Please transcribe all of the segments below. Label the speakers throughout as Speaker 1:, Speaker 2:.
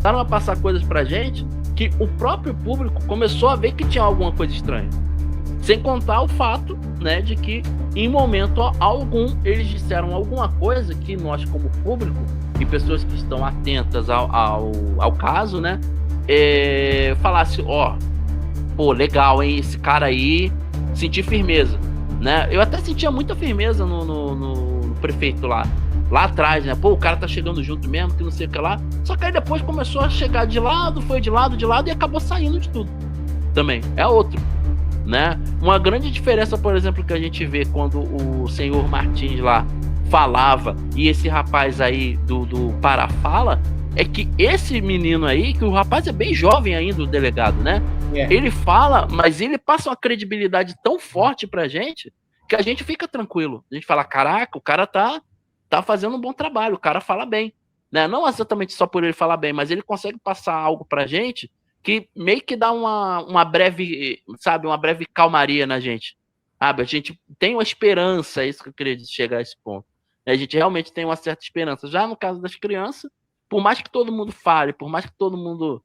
Speaker 1: começaram a passar coisas pra gente que o próprio público começou a ver que tinha alguma coisa estranha. Sem contar o fato, né, de que em momento algum eles disseram alguma coisa que nós, como público e pessoas que estão atentas ao caso, né, falasse, pô, legal, hein, esse cara aí, senti firmeza, né? Eu até sentia muita firmeza no prefeito lá atrás, né? Pô, o cara tá chegando junto mesmo, que não sei o que lá. Só que aí depois começou a chegar de lado, foi de lado e acabou saindo de tudo também. É outro, né? Uma grande diferença, por exemplo, que a gente vê quando o senhor Martins lá falava e esse rapaz aí do Parafala, é que esse menino aí, que o rapaz é bem jovem ainda, o delegado, né? Ele fala, mas ele passa uma credibilidade tão forte pra gente que a gente fica tranquilo. A gente fala, caraca, o cara tá fazendo um bom trabalho, o cara fala bem, né? Não exatamente só por ele falar bem, mas ele consegue passar algo pra gente que meio que dá uma breve, sabe, uma breve calmaria na gente. Sabe? A gente tem uma esperança, é isso que eu queria chegar a esse ponto. A gente realmente tem uma certa esperança. Já no caso das crianças, por mais que todo mundo fale, por mais que todo mundo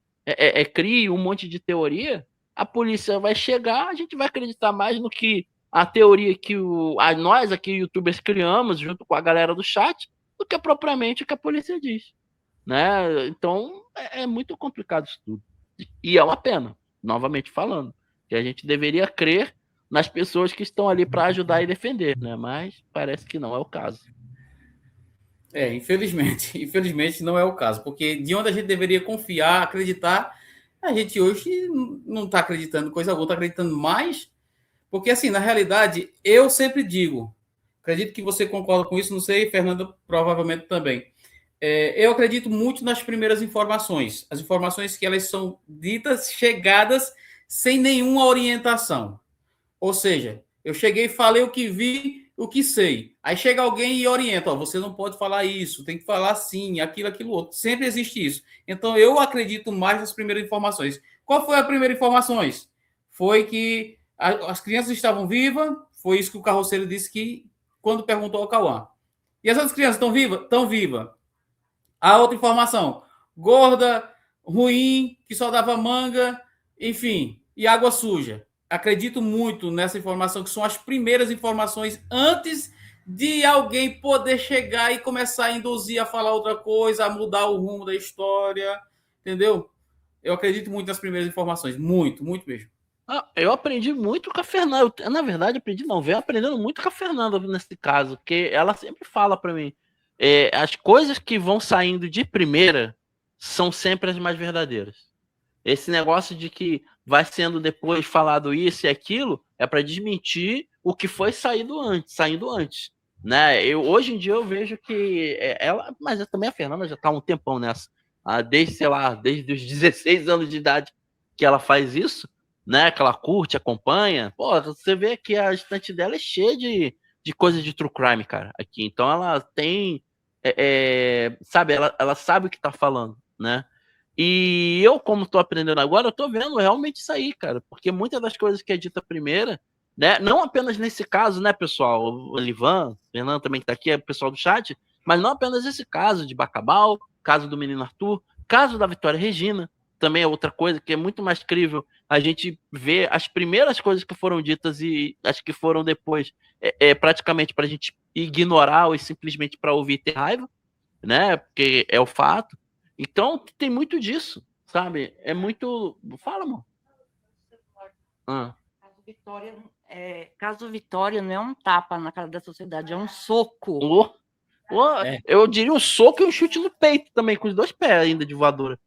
Speaker 1: crie um monte de teoria, a polícia vai chegar, a gente vai acreditar mais no que a teoria que nós aqui, youtubers, criamos junto com a galera do chat, do que propriamente o que a polícia diz, né? Então, é muito complicado isso tudo. E é uma pena, novamente falando, que a gente deveria crer nas pessoas que estão ali para ajudar e defender, né? Mas parece que não é o caso.
Speaker 2: Infelizmente não é o caso, porque de onde a gente deveria confiar, acreditar, a gente hoje não está acreditando coisa alguma, está acreditando mais, porque assim, na realidade, eu sempre digo, acredito que você concorda com isso, não sei, Fernanda provavelmente também. Eu acredito muito nas primeiras informações, as informações que elas são ditas, chegadas sem nenhuma orientação. Ou seja, eu cheguei, falei o que vi, o que sei. Aí chega alguém e orienta, você não pode falar isso, tem que falar assim, aquilo outro. Sempre existe isso. Então eu acredito mais nas primeiras informações. Qual foi a primeira informações? Foi que as crianças estavam vivas, foi isso que o carroceiro disse que quando perguntou ao Cauã. E as outras crianças estão vivas? Estão vivas. A outra informação, gorda, ruim, que só dava manga, enfim, e água suja. Acredito muito nessa informação, que são as primeiras informações antes de alguém poder chegar e começar a induzir a falar outra coisa, a mudar o rumo da história, entendeu? Eu acredito muito nas primeiras informações, muito mesmo.
Speaker 1: Eu aprendi muito com a Fernanda. Na verdade, aprendi não, venho aprendendo muito com a Fernanda nesse caso, porque ela sempre fala para mim, as coisas que vão saindo de primeira são sempre as mais verdadeiras. Esse negócio de que vai sendo depois falado isso e aquilo é para desmentir o que foi saindo antes, né? Hoje em dia eu vejo que ela, mas também a Fernanda já tá há um tempão nessa, desde, sei lá, desde os 16 anos de idade que ela faz isso, né? Que ela curte, acompanha. Pô, você vê que a estante dela é cheia de coisas de true crime, cara, aqui. Então ela tem, sabe, ela sabe o que tá falando, né? E eu, como estou aprendendo agora, eu tô vendo realmente isso aí, cara, porque muitas das coisas que é dita primeira, né, não apenas nesse caso, né, pessoal, o Livan, o Fernando também que tá aqui, é o pessoal do chat, mas não apenas esse caso de Bacabal, caso do menino Arthur, caso da Vitória Regina, também é outra coisa que é muito mais crível a gente ver as primeiras coisas que foram ditas e as que foram depois, praticamente para a gente ignorar ou simplesmente para ouvir e ter raiva, né, porque é o fato. Então, tem muito disso, sabe? É muito. Fala, amor.
Speaker 3: Caso Vitória não é um tapa na cara da sociedade, é um soco.
Speaker 1: Eu diria um soco e um chute no peito também, com os dois pés ainda de voadora.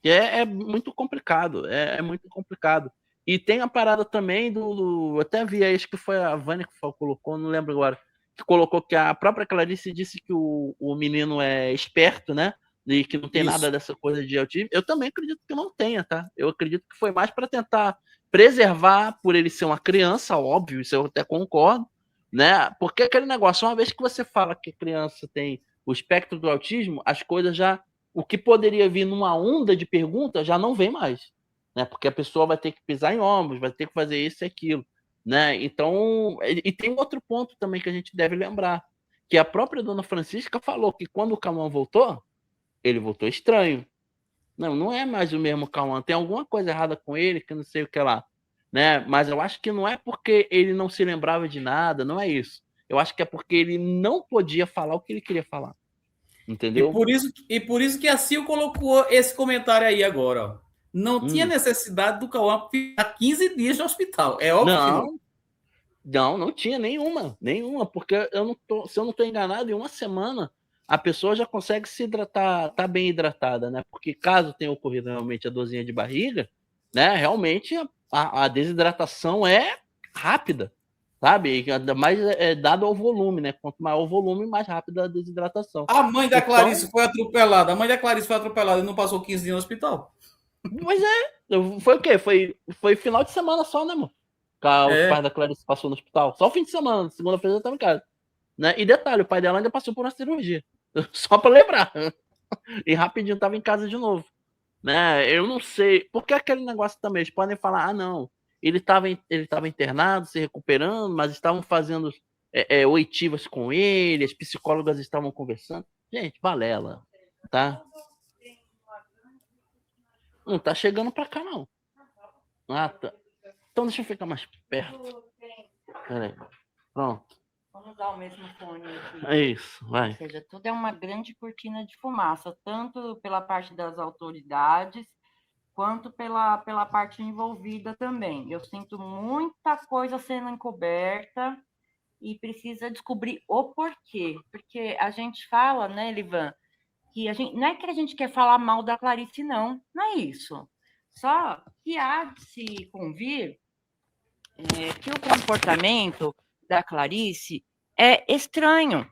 Speaker 1: É muito complicado. É muito complicado. E tem a parada também do. Até vi aí, acho que foi a Vânia que colocou, não lembro agora. Que colocou que a própria Clarice disse que o menino é esperto, né? E que não tem nada dessa coisa de autismo. Eu também acredito que não tenha, tá? Eu acredito que foi mais para tentar preservar, por ele ser uma criança, óbvio, isso eu até concordo, né? Porque aquele negócio, uma vez que você fala que a criança tem o espectro do autismo, as coisas já. O que poderia vir numa onda de perguntas já não vem mais, né? Porque a pessoa vai ter que pisar em ombros, vai ter que fazer isso e aquilo, né? Então, e tem outro ponto também que a gente deve lembrar, que a própria dona Francisca falou que quando o Camão voltou, ele voltou estranho, Não é mais o mesmo Cauã. Tem alguma coisa errada com ele, que não sei o que lá, né? Mas eu acho que não é porque ele não se lembrava de nada, não é isso. Eu acho que é porque ele não podia falar o que ele queria falar. Entendeu?
Speaker 2: E por isso que a Sil colocou esse comentário aí agora, ó. Não tinha
Speaker 1: Hum.
Speaker 2: necessidade do Cauã ficar 15 dias no hospital. É óbvio que não.
Speaker 1: Não tinha nenhuma, porque se eu não estou enganado, em uma semana a pessoa já consegue se hidratar, tá bem hidratada, né? Porque caso tenha ocorrido realmente a dorzinha de barriga, né? Realmente a desidratação é rápida, sabe? E ainda mais dado ao volume, né? Quanto maior o volume, mais rápida a desidratação.
Speaker 2: A mãe da
Speaker 1: Então,
Speaker 2: Clarice foi atropelada. A mãe da Clarice foi atropelada e não passou 15 dias no hospital.
Speaker 1: mas foi o quê? Foi final de semana só, né, mano? Os pais da Clarice passou no hospital. Só o fim de semana, segunda-feira eu tava em casa. Né? E detalhe, o pai dela ainda passou por uma cirurgia. Só para lembrar. E rapidinho tava em casa de novo. Né? Eu não sei. Porque aquele negócio também, eles podem falar, não, ele tava internado, se recuperando, mas estavam fazendo oitivas com ele, as psicólogas estavam conversando. Gente, balela, tá? Não tá chegando para cá, não. Ah, tá. Então deixa eu ficar mais perto. Peraí. Pronto.
Speaker 3: Vamos usar o mesmo fone aqui.
Speaker 1: É isso, vai.
Speaker 3: Ou seja, tudo é uma grande cortina de fumaça, tanto pela parte das autoridades, quanto pela parte envolvida também. Eu sinto muita coisa sendo encoberta e precisa descobrir o porquê. Porque a gente fala, né, Livan, que não é que a gente quer falar mal da Clarice, não é isso. Só que há de se convir que o comportamento da Clarice é estranho.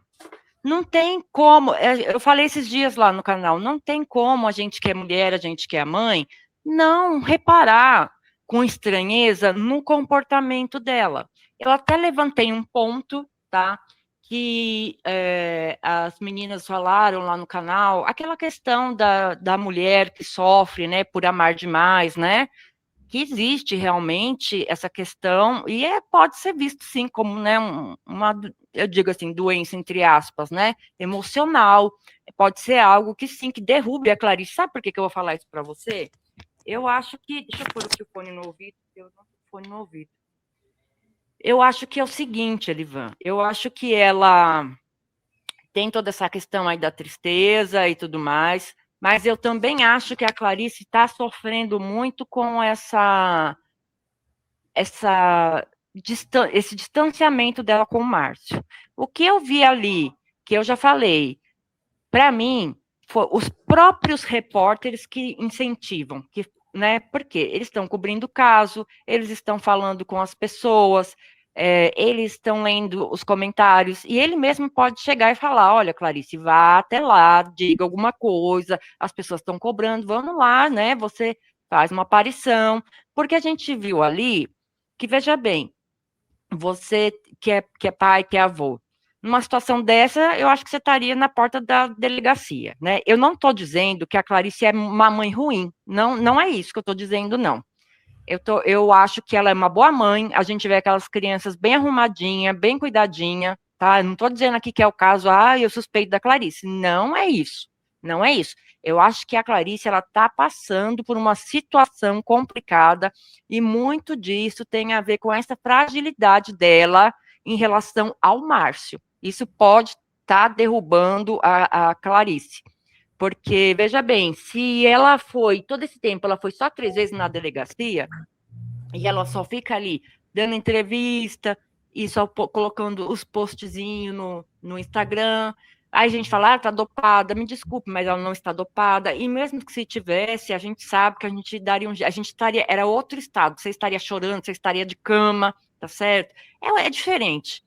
Speaker 3: Não tem como, eu falei esses dias lá no canal, não tem como a gente que é mulher, a gente que é mãe, não reparar com estranheza no comportamento dela. Eu até levantei um ponto, tá? Que as meninas falaram lá no canal, aquela questão da mulher que sofre, né, por amar demais, né? Que existe realmente essa questão, e pode ser visto, sim, como, né, eu digo assim, doença, entre aspas, né, emocional, pode ser algo que, sim, que derrube a Clarice. Sabe por que eu vou falar isso para você? Eu acho que, deixa eu pôr aqui o fone no ouvido, eu não tenho fone no ouvido. Eu acho que é o seguinte, Elivan, eu acho que ela tem toda essa questão aí da tristeza e tudo mais, mas eu também acho que a Clarice está sofrendo muito com esse distanciamento dela com o Márcio. O que eu vi ali, que eu já falei, para mim, foi os próprios repórteres que incentivam, né? Porque eles estão cobrindo o caso, eles estão falando com as pessoas, eles estão lendo os comentários, e ele mesmo pode chegar e falar, olha, Clarice, vá até lá, diga alguma coisa, as pessoas estão cobrando, vamos lá, né? Você faz uma aparição, porque a gente viu ali que, veja bem, você que é pai, que é avô, numa situação dessa, eu acho que você estaria na porta da delegacia, né? Eu não estou dizendo que a Clarice é uma mãe ruim, não é isso que eu estou dizendo, não. Eu acho que ela é uma boa mãe, a gente vê aquelas crianças bem arrumadinha, bem cuidadinha, tá? Eu não estou dizendo aqui que é o caso, eu suspeito da Clarice. Não é isso, não é isso. Eu acho que a Clarice, ela está passando por uma situação complicada e muito disso tem a ver com essa fragilidade dela em relação ao Márcio. Isso pode estar derrubando a Clarice. Porque, veja bem, se ela foi, todo esse tempo, ela foi só 3 vezes na delegacia, e ela só fica ali dando entrevista e só colocando os postzinhos no Instagram. Aí a gente fala, tá dopada, me desculpe, mas ela não está dopada. E mesmo que se tivesse, a gente sabe que a gente daria a gente estaria, era outro estado, você estaria chorando, você estaria de cama, tá certo? É diferente.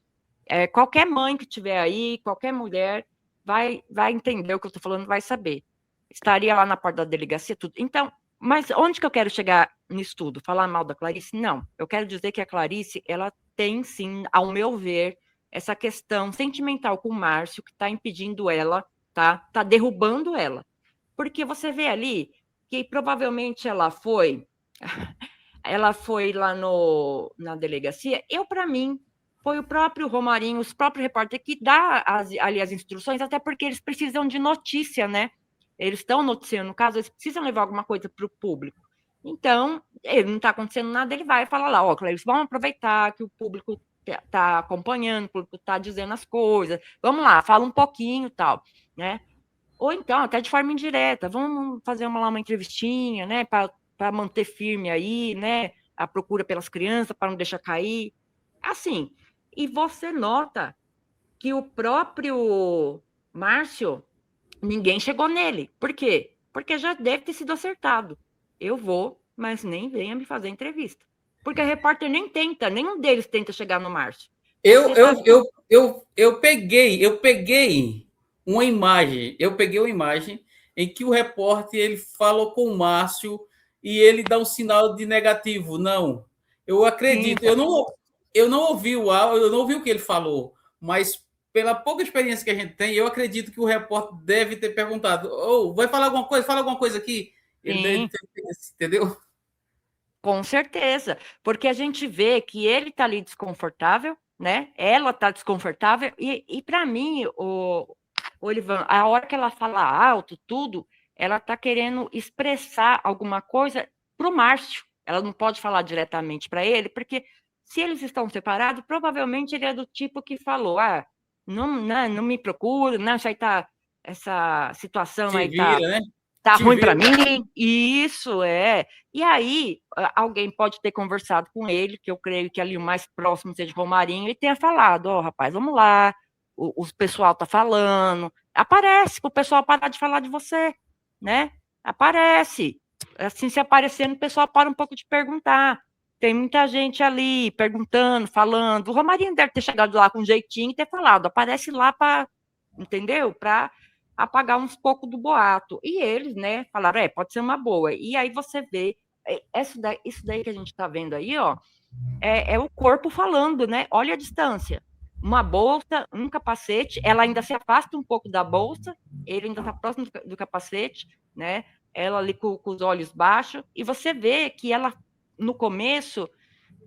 Speaker 3: Qualquer mãe que tiver aí, qualquer mulher, vai entender o que eu estou falando, vai saber. Estaria lá na porta da delegacia, tudo. Então, mas onde que eu quero chegar nisso tudo? Falar mal da Clarice? Não. Eu quero dizer que a Clarice, ela tem, sim, ao meu ver, essa questão sentimental com o Márcio, que está impedindo ela, tá derrubando ela. Porque você vê ali que provavelmente ela foi lá na delegacia, para mim, foi o próprio Romarinho, os próprios repórteres que dá ali as instruções, até porque eles precisam de notícia, né? Eles estão noticiando o caso, eles precisam levar alguma coisa para o público. Então, ele não está acontecendo nada, ele vai falar lá, ó, eles vão aproveitar que o público está acompanhando, o público está dizendo as coisas, vamos lá, fala um pouquinho e tal, né? Ou então, até de forma indireta, vamos fazer uma entrevistinha, né, para manter firme aí, né, a procura pelas crianças, para não deixar cair. Assim, e você nota que o próprio Márcio, ninguém chegou nele. Por quê? Porque já deve ter sido acertado. Eu vou, mas nem venha me fazer entrevista. Porque a repórter nem tenta, nenhum deles tenta chegar no Márcio.
Speaker 2: Eu peguei uma imagem, em que o repórter ele falou com o Márcio e ele dá um sinal de negativo. Não, eu acredito.
Speaker 3: Sim.
Speaker 2: Eu não ouvi o áudio, eu não ouvi o que ele falou, mas pela pouca experiência que a gente tem, eu acredito que o repórter deve ter perguntado: oh, vai falar alguma coisa? Fala alguma coisa aqui. Ele deve ter, entendeu?
Speaker 3: Com certeza, porque a gente vê que ele está ali desconfortável, né? Ela está desconfortável, e para mim, o Olivan, a hora que ela fala alto, tudo, ela está querendo expressar alguma coisa para o Márcio. Ela não pode falar diretamente para ele, porque se eles estão separados, provavelmente ele é do tipo que falou: ah, não me procura, não, isso aí tá, essa situação
Speaker 2: Se
Speaker 3: aí
Speaker 2: vira,
Speaker 3: tá.
Speaker 2: né?
Speaker 3: Tá ruim para mim? Isso é. E aí, alguém pode ter conversado com ele, que eu creio que ali o mais próximo seja Romarinho, e tenha falado: ó, rapaz, vamos lá, o pessoal tá falando. Aparece para o pessoal parar de falar de você, né? Aparece. Assim, se aparecendo, o pessoal para um pouco de perguntar. Tem muita gente ali perguntando, falando. O Romarinho deve ter chegado lá com jeitinho e ter falado: aparece lá para, entendeu? Para apagar uns pouco do boato. E eles, né, falaram, pode ser uma boa. E aí você vê, isso daí que a gente está vendo aí, ó, é o corpo falando, né? Olha a distância. Uma bolsa, um capacete, ela ainda se afasta um pouco da bolsa, ele ainda está próximo do capacete, né? Ela ali com os olhos baixos, e você vê que ela, no começo,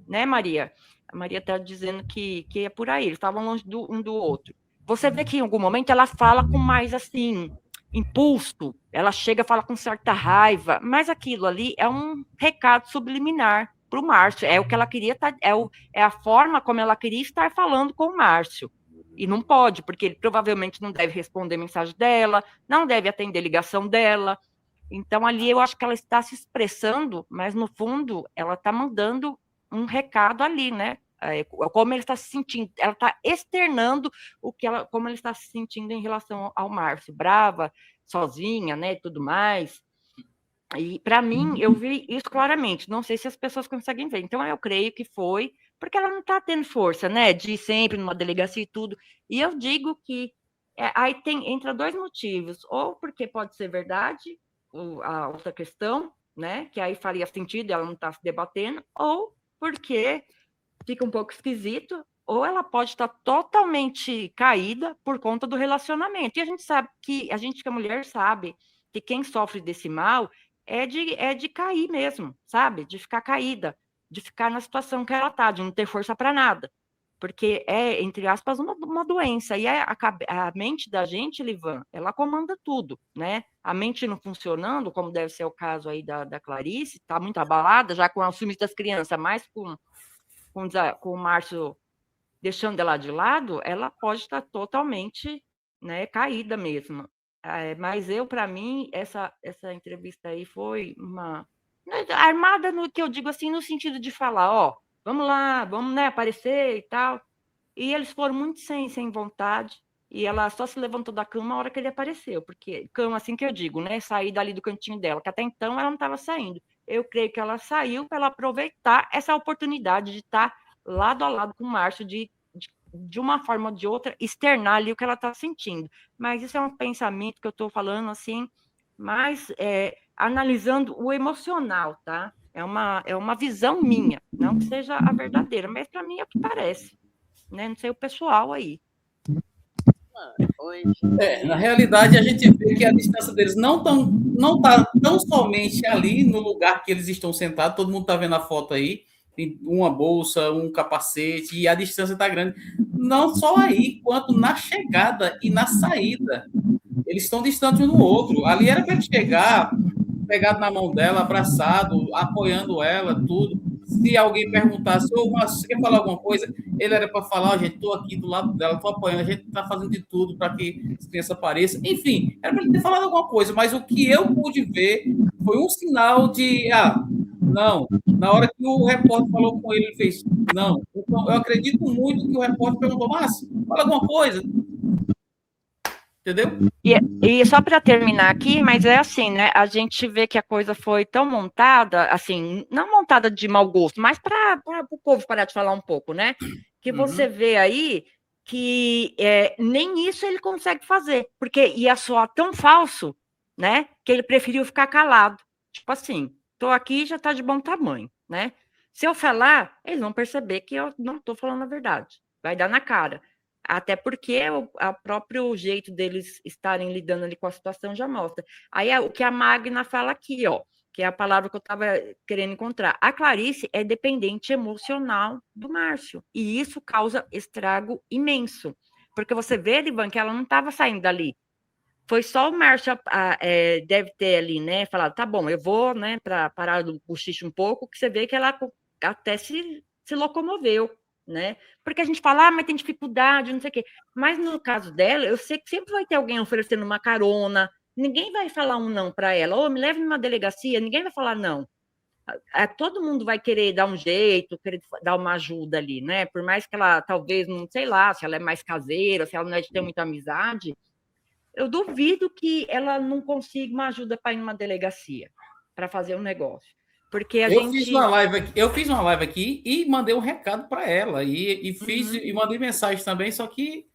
Speaker 3: né, Maria? A Maria está dizendo que é por aí, eles estavam longe um do outro. Você vê que em algum momento ela fala com mais assim, impulso, ela chega a falar com certa raiva, mas aquilo ali é um recado subliminar para o Márcio, é o que ela queria, é a forma como ela queria estar falando com o Márcio. E não pode, porque ele provavelmente não deve responder mensagem dela, não deve atender ligação dela. Então, ali eu acho que ela está se expressando, mas no fundo ela está mandando um recado ali, né? Como ele está se sentindo, ela está externando como ela está se sentindo em relação ao Márcio, brava, sozinha, né, e tudo mais. E para mim, eu vi isso claramente. Não sei se as pessoas conseguem ver. Então, eu creio que foi porque ela não está tendo força, né, de ir sempre numa delegacia e tudo. E eu digo que aí entra dois motivos: ou porque pode ser verdade, a outra questão, né, que aí faria sentido ela não estar se debatendo, ou porque fica um pouco esquisito, ou ela pode estar totalmente caída por conta do relacionamento. E a gente sabe que a mulher sabe que quem sofre desse mal é de cair mesmo, sabe? De ficar caída, de ficar na situação que ela está, de não ter força para nada. Porque é, entre aspas, uma doença. E a mente da gente, Livan, ela comanda tudo, né? A mente não funcionando, como deve ser o caso aí da Clarice, está muito abalada, já com o sumiço das crianças, mais com o Márcio deixando ela de lado, ela pode estar totalmente, né, caída mesmo. Mas para mim, essa entrevista aí foi armada no que eu digo assim, no sentido de falar, ó, vamos lá, vamos, né, aparecer e tal. E eles foram muito sem vontade, e ela só se levantou da cama na hora que ele apareceu, porque cama, assim que eu digo, né, sair dali do cantinho dela, que até então ela não estava saindo. Eu creio que ela saiu para ela aproveitar essa oportunidade de estar lado a lado com o Márcio, de uma forma ou de outra, externar ali o que ela está sentindo. Mas isso é um pensamento que eu estou falando assim, mais analisando o emocional, tá? É uma visão minha, não que seja a verdadeira, mas para mim é o que parece, né? Não sei o pessoal aí.
Speaker 2: Na realidade, a gente vê que a distância deles não está tão somente ali no lugar que eles estão sentados, todo mundo está vendo a foto aí, tem uma bolsa, um capacete, e a distância está grande. não só aí, quanto na chegada e na saída. Eles estão distantes um do outro. Ali era para ele chegar, pegado na mão dela, abraçado, apoiando ela, tudo. Se alguém perguntasse, ô, você quer falar alguma coisa? Ele era para falar, gente, estou aqui do lado dela, estou apoiando, a gente está fazendo de tudo para que a criança apareça. Enfim, era para ele ter falado alguma coisa, mas o que eu pude ver foi um sinal de, não. Na hora que o repórter falou com ele, ele fez, não. Então, eu acredito muito que o repórter perguntou, Márcio, fala alguma coisa. Entendeu?
Speaker 3: E só para terminar aqui, mas é assim, né? A gente vê que a coisa foi tão montada, assim, não montada de mau gosto, mas para o povo parar de falar um pouco, né? Que você vê aí que nem isso ele consegue fazer, porque ia soar tão falso, né? Que ele preferiu ficar calado. Tipo assim, tô aqui já tá de bom tamanho, né? Se eu falar, eles vão perceber que eu não tô falando a verdade. Vai dar na cara. Até porque o próprio jeito deles estarem lidando ali com a situação já mostra. Aí o que a Magna fala aqui, ó, que é a palavra que eu estava querendo encontrar. A Clarice é dependente emocional do Márcio. E isso causa estrago imenso. Porque você vê, Ivan, que ela não estava saindo dali. Foi só o Márcio, deve ter ali, né, falado, tá bom, eu vou, né, para parar do cochicho um pouco, que você vê que ela até se locomoveu, né? Porque a gente fala, mas tem dificuldade, não sei o quê. Mas no caso dela, eu sei que sempre vai ter alguém oferecendo uma carona, ninguém vai falar um não para ela, ou me leve numa delegacia, ninguém vai falar não. Todo mundo vai querer dar um jeito, querer dar uma ajuda ali, né? Por mais que ela talvez, não sei lá, se ela é mais caseira, se ela não é de ter muita amizade, eu duvido que ela não consiga uma ajuda para ir numa delegacia, para fazer um negócio. Porque
Speaker 2: eu fiz uma live aqui e mandei um recado para ela e fiz e mandei mensagem também, só que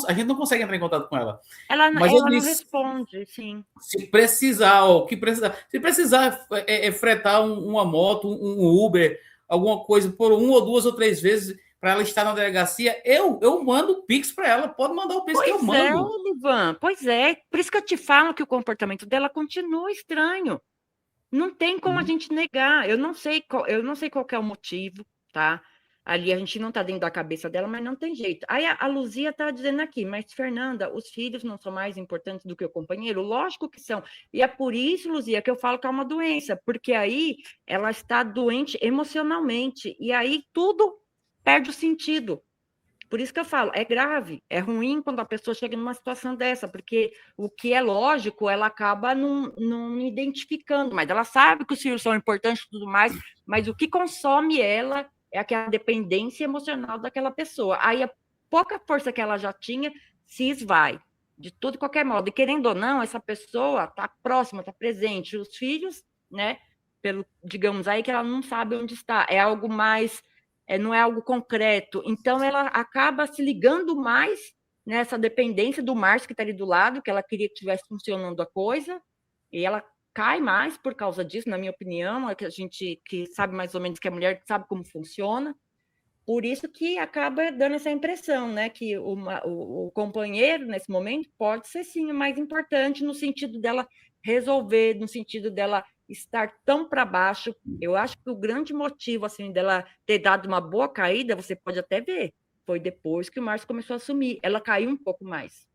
Speaker 2: a gente não consegue entrar em contato com ela.
Speaker 3: Mas ela não responde, sim.
Speaker 2: Se precisar, se precisar fretar uma moto, um Uber, alguma coisa por 1 ou 2 ou 3 vezes para ela estar na delegacia, eu mando o Pix para ela. Pode mandar o Pix que eu mando.
Speaker 3: Pois é. Por isso que eu te falo que o comportamento dela continua estranho. Não tem como a gente negar. Eu não sei qual é o motivo, tá? Ali a gente não está dentro da cabeça dela, mas não tem jeito. Aí a Luzia está dizendo aqui, mas Fernanda, os filhos não são mais importantes do que o companheiro? Lógico que são. E é por isso, Luzia, que eu falo que é uma doença, porque aí ela está doente emocionalmente, e aí tudo perde o sentido. Por isso que eu falo, é grave, é ruim quando a pessoa chega numa situação dessa, porque o que é lógico, ela acaba não identificando, mas ela sabe que os filhos são importantes e tudo mais, mas o que consome ela é aquela dependência emocional daquela pessoa. Aí a pouca força que ela já tinha se esvai, de tudo e qualquer modo. E querendo ou não, essa pessoa está próxima, está presente. Os filhos, né, digamos aí que ela não sabe onde está, é algo mais... não é algo concreto. Então, ela acaba se ligando mais nessa dependência do Márcio, que está ali do lado, que ela queria que estivesse funcionando a coisa, e ela cai mais por causa disso, na minha opinião, é que a gente que sabe mais ou menos que a mulher sabe como funciona, por isso que acaba dando essa impressão, né, que o companheiro, nesse momento, pode ser, sim, mais importante no sentido dela resolver, no sentido dela estar tão para baixo. Eu acho que o grande motivo, assim, dela ter dado uma boa caída, você pode até ver, foi depois que o Márcio começou a assumir. Ela caiu um pouco mais.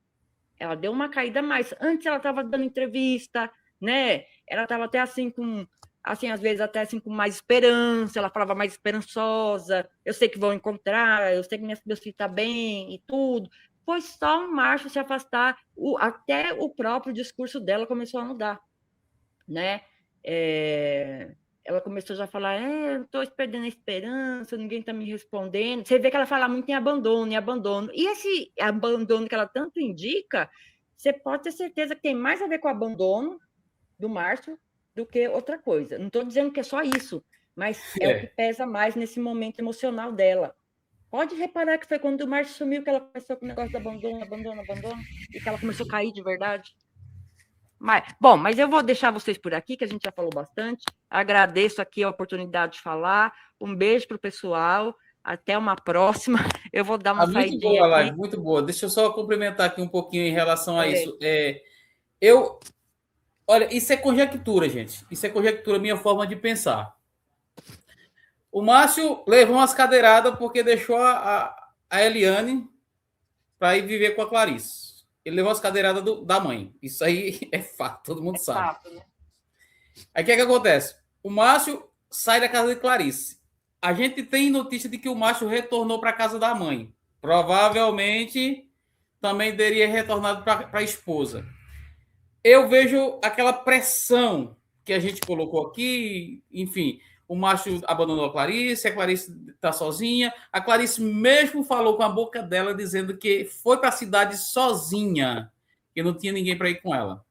Speaker 3: Ela deu uma caída a mais. Antes ela estava dando entrevista, né? Ela estava até assim às vezes até assim com mais esperança, ela falava mais esperançosa, eu sei que vão encontrar, eu sei que meu filho está bem e tudo. Foi só o Márcio se afastar, até o próprio discurso dela começou a mudar, né? Ela começou já a falar, eu estou perdendo a esperança, ninguém está me respondendo. Você vê que ela fala muito em abandono, E esse abandono que ela tanto indica, você pode ter certeza que tem mais a ver com o abandono do Márcio do que outra coisa. Não estou dizendo que é só isso, mas é o que pesa mais nesse momento emocional dela. Pode reparar que foi quando o Márcio sumiu que ela começou com o negócio do abandono, e que ela começou a cair de verdade. Mas eu vou deixar vocês por aqui, que a gente já falou bastante. Agradeço aqui a oportunidade de falar. Um beijo para o pessoal. Até uma próxima. Eu vou dar uma saidinha
Speaker 2: muito boa,
Speaker 3: aqui.
Speaker 2: Live, muito boa. Deixa eu só complementar aqui um pouquinho em relação a isso. Olha, isso é conjectura, gente. Isso é conjectura, minha forma de pensar. O Márcio levou umas cadeiradas porque deixou a Eliane para ir viver com a Clarice. Ele levou as cadeiradas da mãe. Isso aí é fato, todo mundo sabe.
Speaker 3: Fato, né?
Speaker 2: Aí o que acontece? O Márcio sai da casa de Clarice. A gente tem notícia de que o Márcio retornou para a casa da mãe. Provavelmente também teria retornado para a esposa. Eu vejo aquela pressão que a gente colocou aqui, enfim, o Márcio abandonou a Clarice está sozinha. A Clarice mesmo falou com a boca dela dizendo que foi para a cidade sozinha, que não tinha ninguém para ir com ela.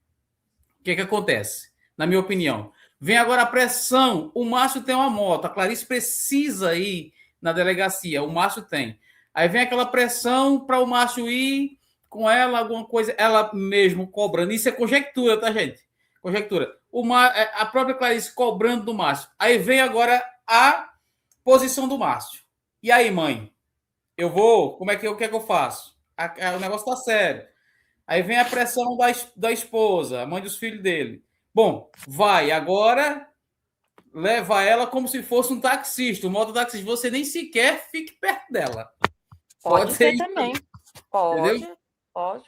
Speaker 2: O que acontece? Na minha opinião, vem agora a pressão. O Márcio tem uma moto, a Clarice precisa ir na delegacia, o Márcio tem. Aí vem aquela pressão para o Márcio ir com ela, alguma coisa, ela mesmo cobrando. Isso é conjectura, tá, gente? Conjectura. A própria Clarice cobrando do Márcio. Aí vem agora a posição do Márcio. E aí, mãe? Eu vou? O que é que eu faço? O negócio tá sério. Aí vem a pressão da esposa, a mãe dos filhos dele. Bom, vai agora, leva ela como se fosse um taxista, um mototaxista. Você nem sequer fique perto dela.
Speaker 3: Pode ser também. Pode, entendeu? Pode,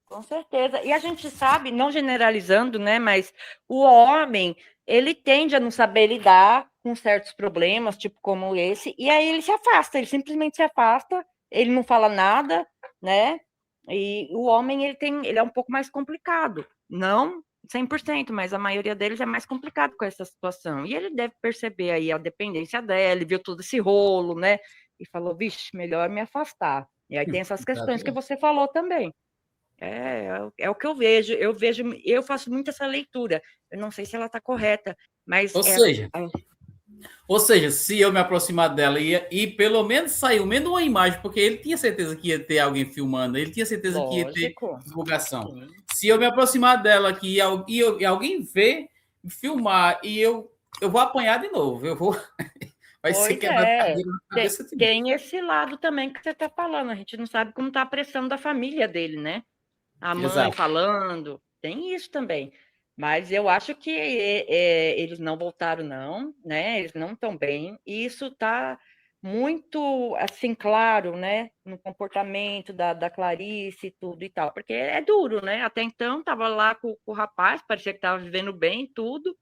Speaker 3: com certeza. E a gente sabe, não generalizando, né, mas o homem, ele tende a não saber lidar com certos problemas, tipo como esse, e aí ele se afasta, ele simplesmente se afasta, ele não fala nada, né? E o homem, ele é um pouco mais complicado, não 100%, mas a maioria deles é mais complicado com essa situação. E ele deve perceber aí a dependência dela, ele viu todo esse rolo, né? E falou, vixe, melhor me afastar. E aí tem essas questões que você falou também. É o que eu vejo. Eu faço muito essa leitura. Eu não sei se ela está correta, mas...
Speaker 2: Ou seja, se eu me aproximar dela e pelo menos saiu menos uma imagem, porque ele tinha certeza que ia ter alguém filmando, ele tinha certeza que ia ter divulgação. Sim. Se eu me aproximar dela aqui e alguém ver, filmar, e eu vou apanhar de novo, eu vou... Vai ser quebrado na cabeça.
Speaker 3: Tem esse lado também que você está falando, a gente não sabe como está a pressão da família dele, né? A mãe Exato. Falando, tem isso também. Mas eu acho que eles não voltaram, não, né? Eles não estão bem. E isso está muito, assim, claro, né? No comportamento da Clarice e tudo e tal. Porque é duro, né? Até então, estava lá com o rapaz, parecia que estava vivendo bem tudo.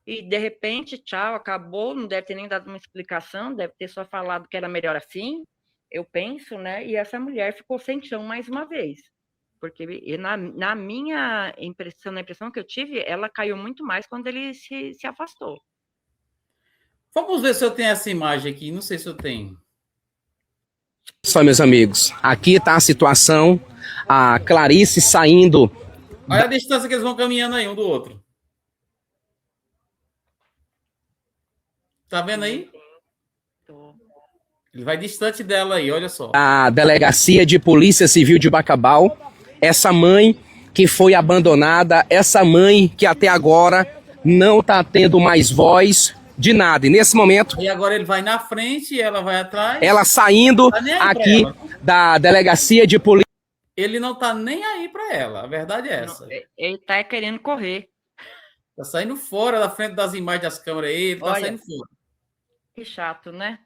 Speaker 3: E, de repente, tchau, acabou. Não deve ter nem dado uma explicação. Deve ter só falado que era melhor assim, eu penso, né? E essa mulher ficou sem chão mais uma vez. Porque na minha impressão, na impressão que eu tive, ela caiu muito mais quando ele se afastou.
Speaker 2: Vamos ver se eu tenho essa imagem aqui. Não sei se eu tenho.
Speaker 4: Só, meus amigos, aqui está a situação. A Clarice saindo...
Speaker 2: Olha a distância que eles vão caminhando aí, um do outro. Tá vendo aí? Ele vai distante dela aí, olha só.
Speaker 4: A Delegacia de Polícia Civil de Bacabal. Essa mãe que foi abandonada, essa mãe que até agora não está tendo mais voz de nada. E nesse momento...
Speaker 2: E agora ele vai na frente, ela vai atrás.
Speaker 4: Ela saindo aqui da Delegacia de Polícia...
Speaker 2: Ele não tá nem aí para ela, a verdade é essa.
Speaker 3: Ele tá querendo correr.
Speaker 2: Tá saindo fora da frente das imagens das câmeras aí, ele tá saindo fora.
Speaker 3: Que chato, né?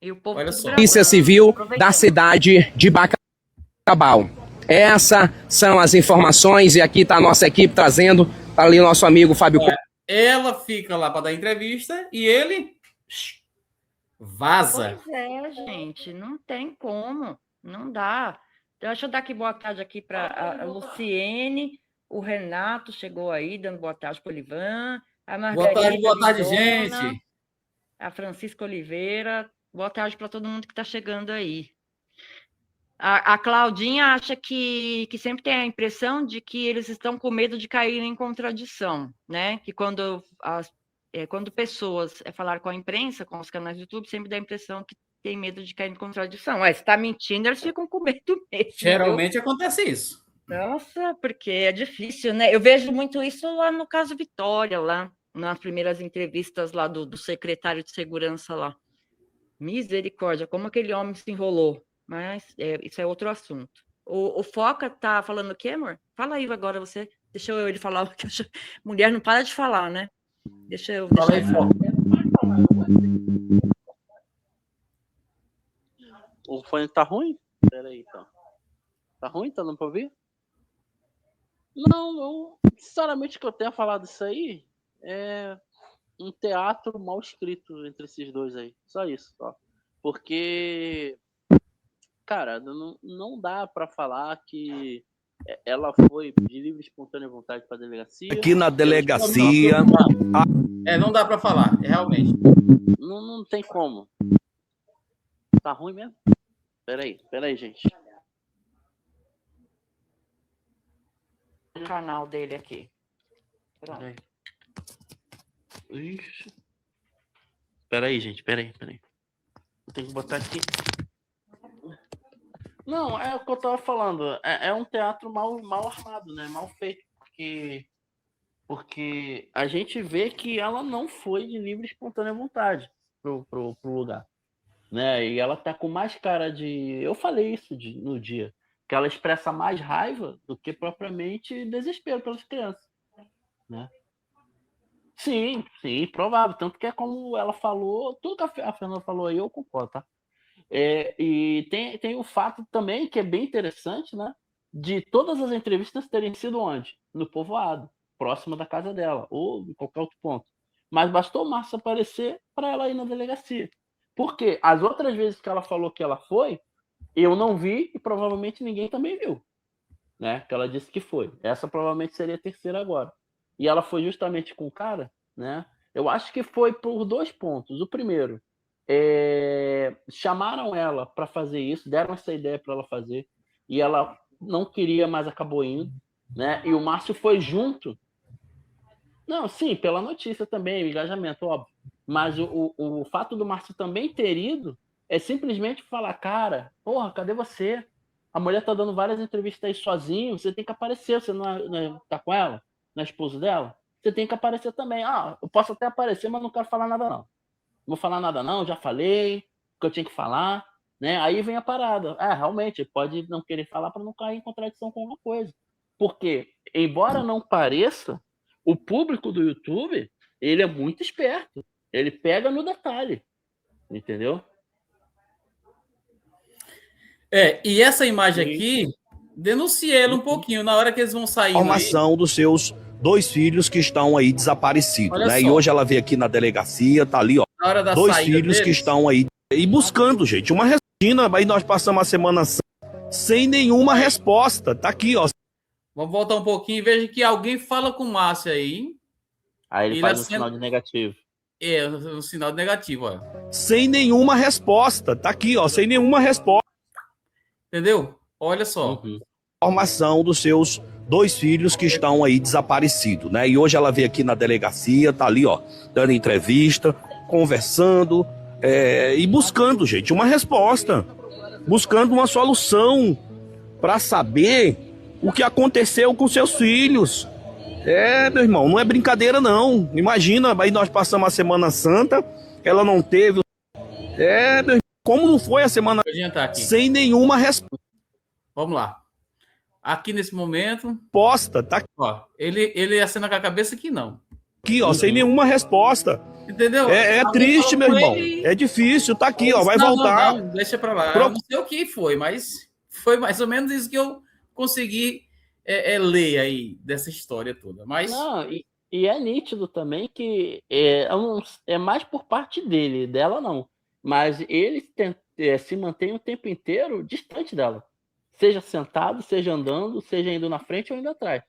Speaker 3: E o povo...
Speaker 4: Olha só. Polícia Civil da cidade de Bacabal. Essas são as informações e aqui está a nossa equipe trazendo para ali o nosso amigo Fábio.
Speaker 2: Ela fica lá para dar entrevista e ele vaza.
Speaker 3: Pois é, gente, não tem como, não dá. Deixa eu dar aqui boa tarde aqui para a Luciene, o Renato chegou aí dando boa tarde para o Olivan, a Margarida.
Speaker 2: Boa tarde, gente.
Speaker 3: A Francisca Oliveira, boa tarde para todo mundo que está chegando aí. A Claudinha acha que sempre tem a impressão de que eles estão com medo de cair em contradição, né? Que quando pessoas falarem com a imprensa, com os canais do YouTube, sempre dá a impressão que tem medo de cair em contradição. Se está mentindo, eles ficam com medo mesmo.
Speaker 2: Geralmente acontece isso.
Speaker 3: Nossa, porque é difícil, né? Eu vejo muito isso lá no caso Vitória, lá nas primeiras entrevistas lá do secretário de segurança lá. Misericórdia, como aquele homem se enrolou. Mas isso é outro assunto. O Foca tá falando o quê, amor? Fala aí agora você. Deixa ele falar. Mulher não para de falar, né? Deixa eu...
Speaker 2: Fala aí, Foca.
Speaker 1: O fone tá ruim? Peraí, então. Tá ruim? Tá dando pra ouvir? Não, sinceramente, que eu tenha falado isso aí é um teatro mal escrito entre esses dois aí. Só isso, só. Porque, cara, não dá pra falar que ela foi de livre e espontânea vontade pra delegacia.
Speaker 5: Aqui na delegacia.
Speaker 2: Não dá para falar, realmente.
Speaker 1: Não tem como. Tá ruim mesmo? Peraí, gente.
Speaker 3: O canal dele aqui. Pronto.
Speaker 1: Peraí. Ixi. Peraí, gente, peraí. Eu tenho que botar aqui. Não, é o que eu tava falando. É um teatro mal armado, né? Mal feito. Porque a gente vê que ela não foi de livre e espontânea vontade pro lugar. Né? E ela tá com mais cara de. Eu falei isso no dia. Que ela expressa mais raiva do que propriamente desespero pelas crianças. Né? Sim, provável. Tanto que é como ela falou, tudo que a Fernanda falou aí, eu concordo, tá? E tem o fato também, que é bem interessante, né? De todas as entrevistas terem sido onde? No povoado, próximo da casa dela, ou em qualquer outro ponto. Mas bastou o Márcio aparecer para ela ir na delegacia. Porque as outras vezes que ela falou que ela foi, eu não vi e provavelmente ninguém também viu. Né? Que ela disse que foi. Essa provavelmente seria a terceira agora. E ela foi justamente com o cara, né? Eu acho que foi por 2 pontos. O primeiro, chamaram ela para fazer isso, deram essa ideia para ela fazer, e ela não queria, mas acabou indo, né? E o Márcio foi junto. Não, sim, pela notícia também, o engajamento, óbvio. Mas o fato do Márcio também ter ido é simplesmente falar, cara, porra, cadê você? A mulher tá dando várias entrevistas aí sozinho, você tem que aparecer, você não tá com ela? Não é esposo dela? Você tem que aparecer também. Eu posso até aparecer, mas não quero falar nada não. Não vou falar nada não, já falei o que eu tinha que falar, né? Aí vem a parada. Realmente, pode não querer falar para não cair em contradição com alguma coisa. Porque, embora não pareça, o público do YouTube, ele é muito esperto. Ele pega no detalhe, entendeu?
Speaker 2: E essa imagem aqui, denunciei ela um pouquinho na hora que eles vão sair.
Speaker 5: Informação dos seus 2 filhos que estão aí desaparecidos, né? E hoje ela veio aqui na delegacia, tá ali, ó. 2 filhos que estão aí e buscando, gente, uma resposta. Aí nós passamos a semana sem nenhuma resposta. Tá aqui, ó.
Speaker 2: Vamos voltar um pouquinho e veja que alguém fala com o Márcio aí.
Speaker 1: Aí ele faz um sinal de negativo.
Speaker 2: Um sinal de negativo, ó.
Speaker 5: Sem nenhuma resposta. Tá aqui, ó, sem nenhuma resposta.
Speaker 2: Entendeu? Olha só.
Speaker 5: Informação dos seus 2 filhos que estão aí desaparecidos, né? E hoje ela veio aqui na delegacia, tá ali, ó, dando entrevista, conversando, e buscando, gente, uma resposta, buscando uma solução para saber o que aconteceu com seus filhos. Meu irmão, não é brincadeira não. Imagina, aí nós passamos a Semana Santa, ela não teve. Meu irmão, como não foi a semana sem nenhuma resposta.
Speaker 2: Vamos lá. Aqui nesse momento.
Speaker 5: Resposta, tá aqui.
Speaker 2: Ó, ele acena com a cabeça que não.
Speaker 5: Aqui, ó, sem nenhuma resposta.
Speaker 2: Entendeu?
Speaker 5: É triste, meu irmão. É difícil, tá aqui, ó, vai voltar.
Speaker 2: Não, deixa pra lá. Eu não sei o que foi, mas foi mais ou menos isso que eu consegui ler aí dessa história toda. Mas...
Speaker 1: Não, e é nítido também que é mais por parte dela não. Mas ele se mantém o tempo inteiro distante dela. Seja sentado, seja andando, seja indo na frente ou indo atrás.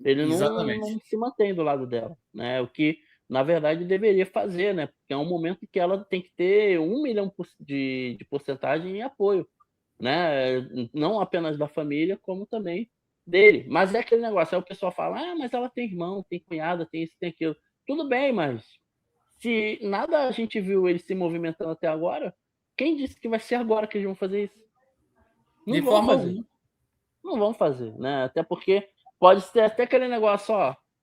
Speaker 1: Ele não se mantém do lado dela, né? O que, na verdade, deveria fazer, né? Porque é um momento que ela tem que ter 1 milhão de porcentagem em apoio, né? Não apenas da família, como também dele. Mas é aquele negócio, aí o pessoal fala, mas ela tem irmão, tem cunhada, tem isso, tem aquilo. Tudo bem, mas se nada a gente viu ele se movimentando até agora, quem disse que vai ser agora que eles vão fazer isso?
Speaker 2: Não vão fazer.
Speaker 1: Não vão fazer, né? Até porque pode ser até aquele negócio,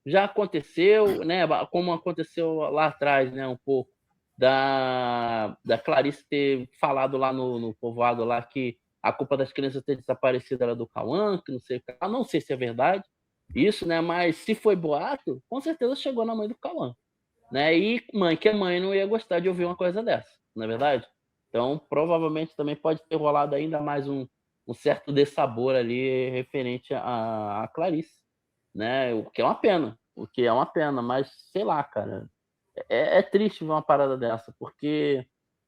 Speaker 1: já aconteceu, né? Como aconteceu lá atrás, né? Um pouco da Clarice ter falado lá no povoado lá que a culpa das crianças ter desaparecido era do Cauã, que não sei se é verdade isso, né? Mas se foi boato, com certeza chegou na mãe do Cauã, né? E que a mãe não ia gostar de ouvir uma coisa dessa, não é verdade? Então, provavelmente também pode ter rolado ainda mais um um certo dessabor ali referente a Clarice, né? O que é uma pena, mas sei lá, cara, é triste ver uma parada dessa, porque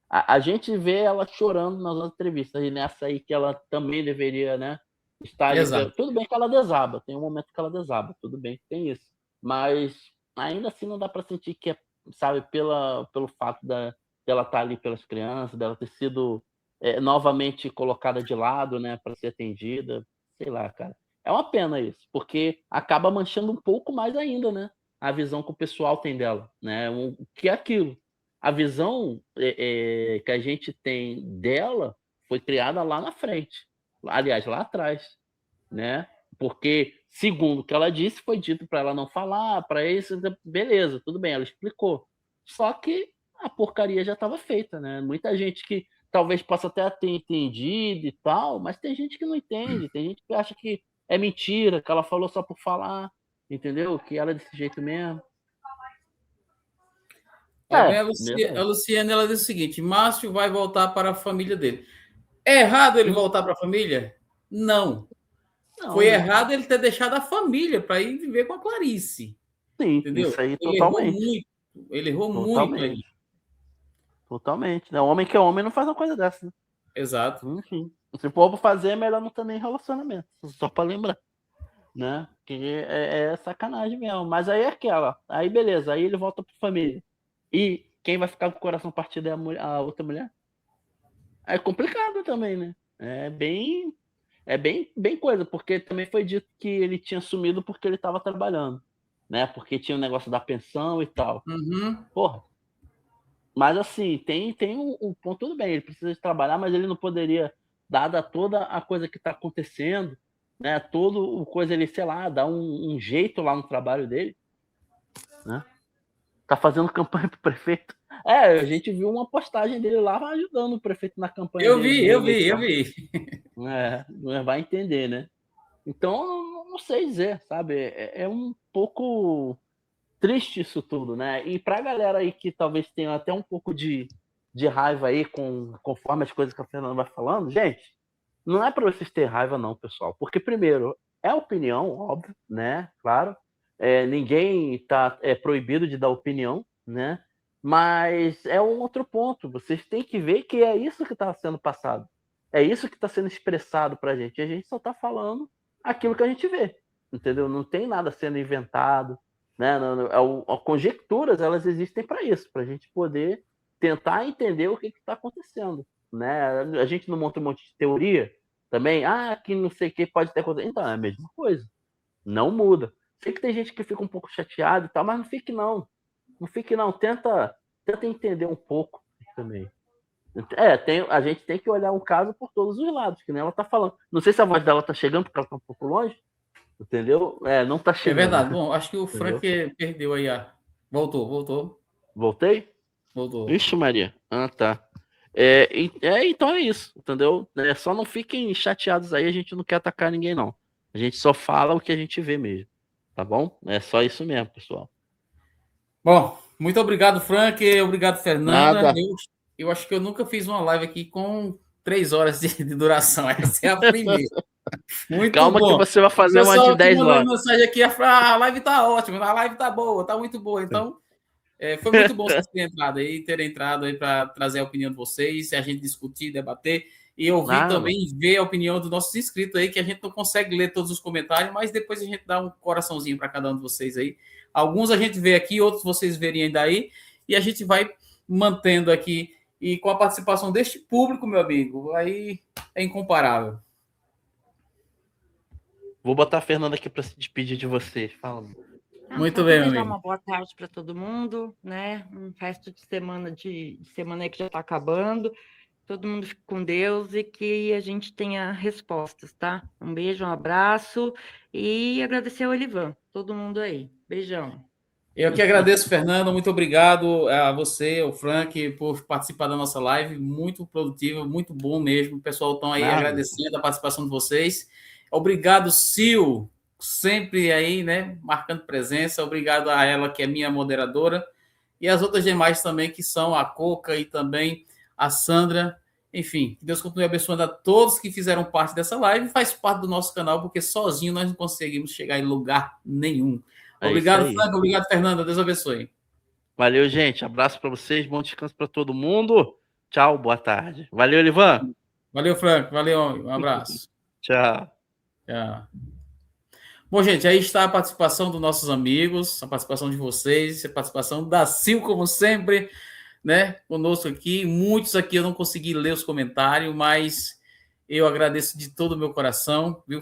Speaker 1: a gente vê ela chorando nas outras entrevistas, e nessa aí que ela também deveria, né, estar ali.
Speaker 2: Exato.
Speaker 1: Tudo bem que ela desaba, tem um momento que ela desaba, tudo bem que tem isso, mas ainda assim não dá para sentir que é, sabe, pelo fato dela estar ali pelas crianças, dela ter sido novamente colocada de lado, né, para ser atendida, sei lá, cara. É uma pena isso, porque acaba manchando um pouco mais ainda, né, a visão que o pessoal tem dela, né, que é aquilo. A visão que a gente tem dela foi criada lá na frente, aliás, lá atrás, né? Porque, segundo o que ela disse, foi dito para ela não falar, para isso, beleza, tudo bem, ela explicou. Só que a porcaria já estava feita, né? Muita gente que talvez possa até ter entendido e tal, mas tem gente que não entende, tem gente que acha que é mentira, que ela falou só por falar, entendeu? Que ela é desse jeito mesmo.
Speaker 2: A Luciana, ela diz o seguinte: Márcio vai voltar para a família dele. É errado ele voltar para a família? Não. Foi errado ele ter deixado a família para ir viver com a Clarice.
Speaker 1: Sim,
Speaker 2: entendeu?
Speaker 1: Isso aí
Speaker 2: ele
Speaker 1: totalmente.
Speaker 2: Ele errou muito aí.
Speaker 1: Totalmente. Né? Homem que é homem não faz uma coisa dessa, né?
Speaker 2: Exato.
Speaker 1: Enfim. Se for fazer, é melhor não ter nem relacionamento. Só para lembrar. Né? Que é sacanagem mesmo. Mas aí é aquela. Aí beleza, aí ele volta pra família. E quem vai ficar com o coração partido é a outra mulher? É complicado também, né? Bem coisa, porque também foi dito que ele tinha sumido porque ele estava trabalhando, né? Porque tinha o negócio da pensão e tal.
Speaker 2: Uhum.
Speaker 1: Porra. Mas assim, tem um ponto, tudo bem, ele precisa de trabalhar, mas ele não poderia, dada toda a coisa que está acontecendo, né? Todo o coisa ele, sei lá, dá um jeito lá no trabalho dele, né? Tá fazendo campanha pro prefeito. A gente viu uma postagem dele lá ajudando o prefeito na campanha
Speaker 2: eu
Speaker 1: dele.
Speaker 2: vi.
Speaker 1: Não vai entender, né? Então, não sei dizer, sabe? É um pouco triste isso tudo, né? E pra galera aí que talvez tenha até um pouco de raiva aí conforme as coisas que a Fernanda vai falando, gente, não é para vocês terem raiva não, pessoal. Porque, primeiro, é opinião, óbvio, né? Claro. Ninguém tá proibido de dar opinião, né? Mas é um outro ponto. Vocês têm que ver que é isso que está sendo passado. É isso que está sendo expressado pra gente. E a gente só tá falando aquilo que a gente vê, entendeu? Não tem nada sendo inventado, né? Conjecturas, elas existem para isso, para a gente poder tentar entender o que está acontecendo, né? A gente não monta um monte de teoria também, que não sei o que pode ter acontecido. Então, é a mesma coisa, não muda. Sei que tem gente que fica um pouco chateado e tal, mas não fique não. Não fique não, tenta entender um pouco também. A gente tem que olhar o caso por todos os lados, que nem ela tá falando. Não sei se a voz dela tá chegando, porque ela tá um pouco longe, entendeu? Não tá chegando.
Speaker 2: É verdade. Bom, acho que o Frank perdeu aí Voltou.
Speaker 1: Voltei?
Speaker 2: Voltou.
Speaker 1: Ixi, Maria. Tá. Então é isso, entendeu? Só não fiquem chateados aí, a gente não quer atacar ninguém, não. A gente só fala o que a gente vê mesmo, tá bom? É só isso mesmo, pessoal.
Speaker 2: Bom, muito obrigado, Frank. Obrigado, Fernanda.
Speaker 1: Nada.
Speaker 2: Eu acho que eu nunca fiz uma live aqui com 3 horas de duração. Essa é a primeira. Muito
Speaker 1: Calma
Speaker 2: bom.
Speaker 1: Que você vai fazer uma de 10 horas.
Speaker 2: Mensagem aqui, a live tá ótima, a live tá boa, tá muito boa. Então, foi muito bom vocês terem entrado aí para trazer a opinião de vocês, a gente discutir, debater e ouvir também, ver a opinião dos nossos inscritos aí, que a gente não consegue ler todos os comentários, mas depois a gente dá um coraçãozinho para cada um de vocês aí. Alguns a gente vê aqui, outros vocês verem ainda aí, e a gente vai mantendo aqui. E com a participação deste público, meu amigo, aí é incomparável.
Speaker 1: Vou botar a Fernanda aqui para se despedir de vocês. Fala.
Speaker 2: Muito bem, meu amigo.
Speaker 3: Uma boa tarde para todo mundo, né? Um resto de semana aí que já está acabando. Todo mundo fique com Deus e que a gente tenha respostas, tá? Um beijo, um abraço e agradecer ao Olivan, todo mundo aí. Beijão.
Speaker 2: Eu que agradeço, Fernando. Muito obrigado a você, o Frank, por participar da nossa live. Muito produtivo, muito bom mesmo. O pessoal estão aí agradecendo a participação de vocês. Obrigado, Sil, sempre aí, né, marcando presença. Obrigado a ela, que é minha moderadora. E as outras demais também, que são a Coca e também a Sandra. Enfim, que Deus continue abençoando a todos que fizeram parte dessa live e faz parte do nosso canal, porque sozinho nós não conseguimos chegar em lugar nenhum. Obrigado, Franco. Obrigado, Fernanda. Deus abençoe.
Speaker 1: Valeu, gente. Abraço para vocês. Bom descanso para todo mundo. Tchau, boa tarde. Valeu, Elivan.
Speaker 2: Valeu, Franco. Valeu, um abraço.
Speaker 1: Tchau.
Speaker 2: Tchau. Bom, gente, aí está a participação dos nossos amigos, a participação de vocês, a participação da Sil, como sempre, né, conosco aqui. Muitos aqui eu não consegui ler os comentários, mas eu agradeço de todo o meu coração, viu?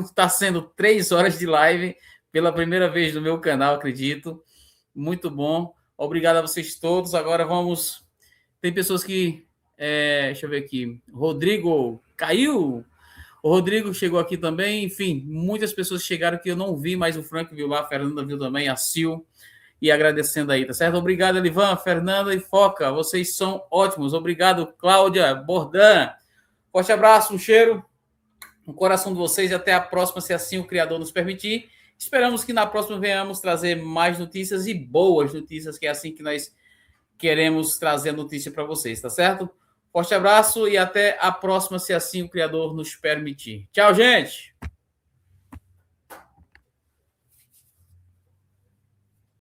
Speaker 2: Está sendo 3 horas de live pela primeira vez no meu canal, acredito. Muito bom. Obrigado a vocês todos. Agora vamos... Tem pessoas que... deixa eu ver aqui. Rodrigo caiu. O Rodrigo chegou aqui também. Enfim, muitas pessoas chegaram que eu não vi, mas o Frank viu lá, a Fernanda viu também, a Sil. E agradecendo aí, tá certo? Obrigado, Elivan, Fernanda e Foca. Vocês são ótimos. Obrigado, Cláudia, Bordan. Forte abraço, um cheiro no coração de vocês e até a próxima, se assim o Criador nos permitir. Esperamos que na próxima venhamos trazer mais notícias e boas notícias, que é assim que nós queremos trazer a notícia para vocês, tá certo? Forte abraço e até a próxima, se assim o Criador nos permitir. Tchau, gente!